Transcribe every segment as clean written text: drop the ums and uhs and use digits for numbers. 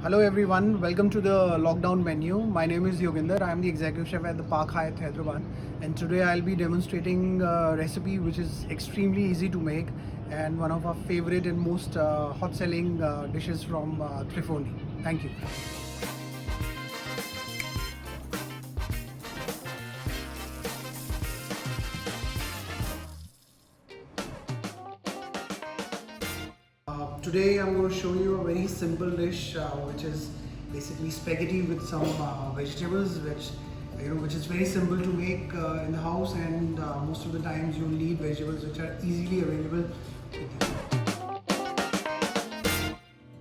Hello everyone, welcome to the lockdown menu. My name is Yoginder. I am the executive chef at the Park Hyatt Hyderabad, and today I'll be demonstrating a recipe which is extremely easy to make and one of our favorite and most hot selling dishes from Trifoni. Thank you. Today I'm going to show you a very simple dish which is basically spaghetti with some vegetables which is very simple to make in the house, and most of the times you'll need vegetables which are easily available with you.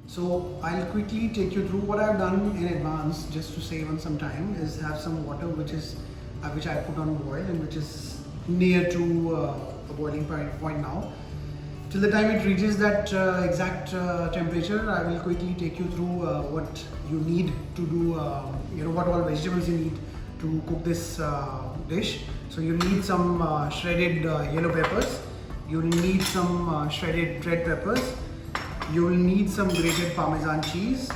So I'll quickly take you through what I've done in advance just to save on some time. Is have some water which I put on boil and which is near to the boiling point now. Till the time it reaches that exact temperature, I will quickly take you through what you need to do, what all vegetables you need to cook this dish. So you need some shredded yellow peppers, you will need some shredded red peppers, you will need some grated Parmesan cheese,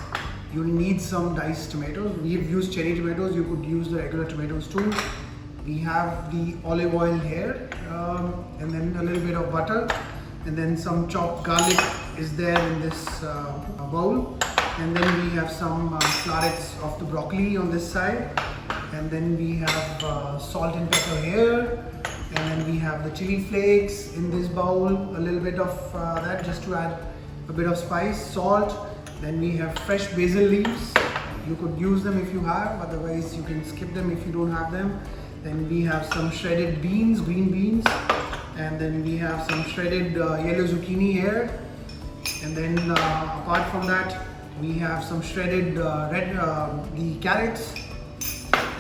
you will need some diced tomatoes. We've used cherry tomatoes, you could use the regular tomatoes too. We have the olive oil here, and then a little bit of butter. And then some chopped garlic is there in this bowl, and then we have some florets of the broccoli on this side, and then we have salt and pepper here, and then we have the chili flakes in this bowl, a little bit of that just to add a bit of spice, salt. Then we have fresh basil leaves, you could use them if you have, otherwise you can skip them if you don't have them. Then we have some shredded beans, green beans. And then we have some shredded yellow zucchini here, and then apart from that we have some shredded the carrots,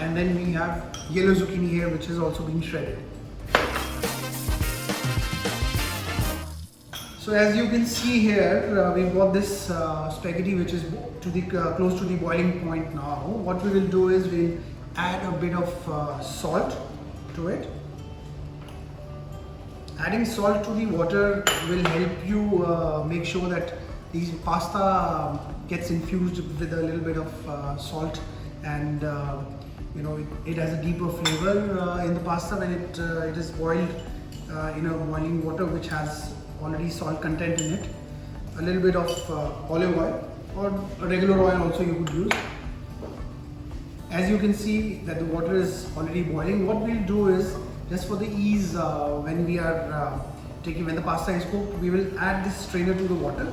and then we have yellow zucchini here which is also being shredded. So as you can see here, we've got this spaghetti which is to the close to the boiling point now. What we will do is we'll add a bit of salt to it. Adding salt to the water will help you make sure that the pasta gets infused with a little bit of salt, and it has a deeper flavor in the pasta when it is boiled in a boiling water which has already salt content in it. A little bit of olive oil or a regular oil also you could use. As you can see that the water is already boiling, what we'll do is, just for the ease, when the pasta is cooked, we will add this strainer to the water.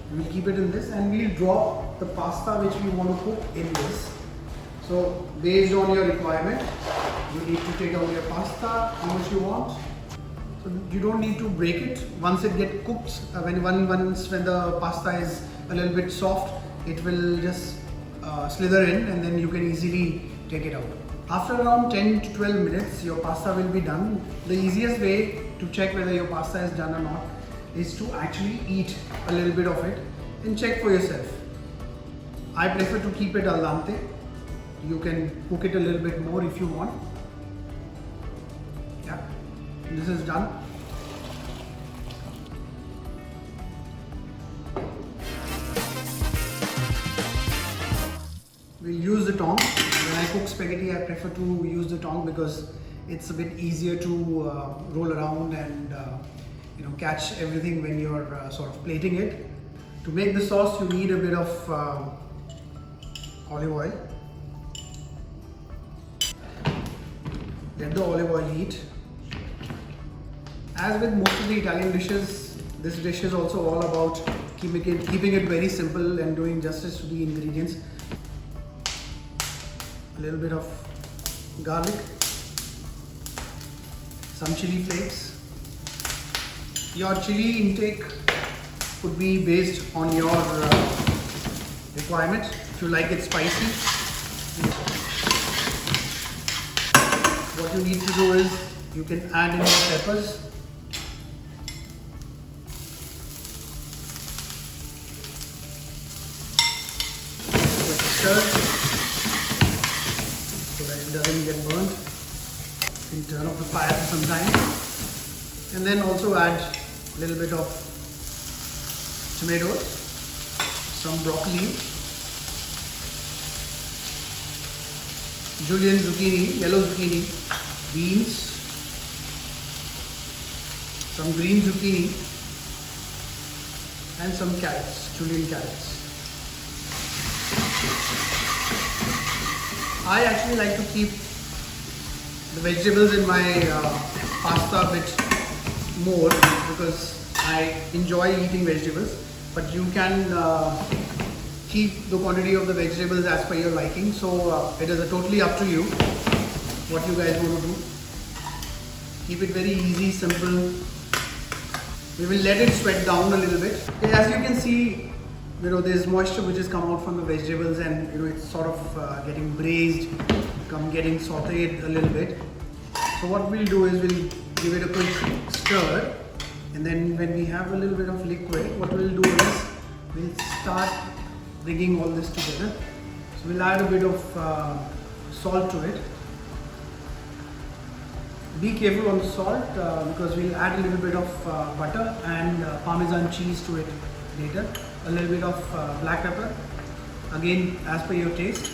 We will keep it in this, and we'll drop the pasta which we want to cook in this. So based on your requirement, you need to take out your pasta, how much you want. So you don't need to break it. Once it gets cooked, when the pasta is a little bit soft, it will just slither in, and then you can easily take it out. After around 10 to 12 minutes, your pasta will be done. The easiest way to check whether your pasta is done or not is to actually eat a little bit of it and check for yourself. I prefer to keep it al dente. You can cook it a little bit more if you want. Yeah, this is done. We'll use the tongs. When I cook spaghetti, I prefer to use the tong because it's a bit easier to roll around and catch everything when you're sort of plating it. To make the sauce, you need a bit of olive oil. Let the olive oil heat. As with most of the Italian dishes, this dish is also all about keeping it very simple and doing justice to the ingredients. A little bit of garlic, some chili flakes. Your chili intake could be based on your requirement. If you like it spicy, what you need to do is you can add in your peppers. Stir so that it doesn't get burnt. You can turn off the fire for some time, and then also add a little bit of tomatoes, some broccoli, julienne zucchini, yellow zucchini, beans, some green zucchini, and some carrots, julienne carrots. I actually like to keep the vegetables in my pasta a bit more because I enjoy eating vegetables, but you can keep the quantity of the vegetables as per your liking. So it is totally up to you what you guys want to do. Keep it very easy, simple. We will let it sweat down a little bit. Okay, as you can see, there's moisture which has come out from the vegetables, and it's sort of getting braised, getting sauteed a little bit. So what we'll do is we'll give it a quick stir, and then when we have a little bit of liquid, what we'll do is we'll start bringing all this together. So we'll add a bit of salt to it. Be careful on the salt because we'll add a little bit of butter and Parmesan cheese to it later. A little bit of black pepper, again as per your taste.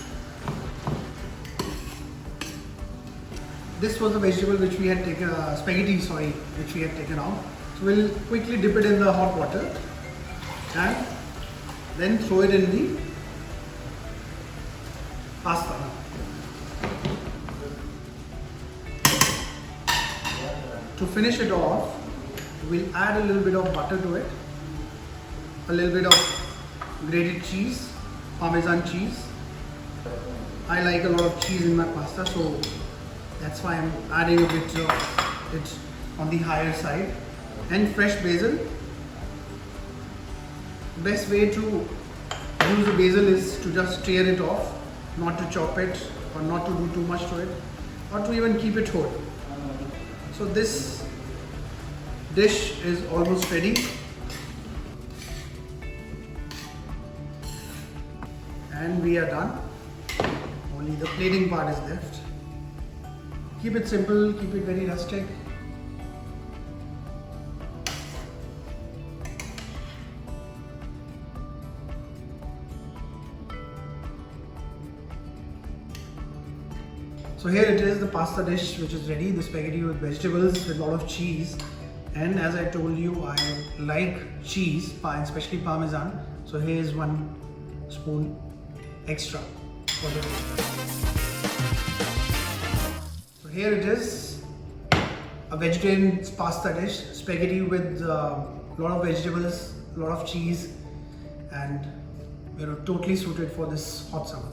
This was the vegetable which we had taken, spaghetti, which we had taken out. So we'll quickly dip it in the hot water and then throw it in the pasta. To finish it off, we'll add a little bit of butter to it, a little bit of grated cheese, Parmesan cheese. I like a lot of cheese in my pasta, so that's why I'm adding a bit of it on the higher side. And fresh basil. Best way to use the basil is to just tear it off, not to chop it or not to do too much to it, or to even keep it whole. So this dish is almost ready. And we are done. Only the plating part is left. Keep it simple, keep it very rustic. So here it is, the pasta dish which is ready, the spaghetti with vegetables with a lot of cheese. And as I told you, I like cheese, especially Parmesan. So here is 1 spoon extra for the So here it is, a vegetarian pasta dish, spaghetti with a lot of vegetables, a lot of cheese, and totally suited for this hot summer.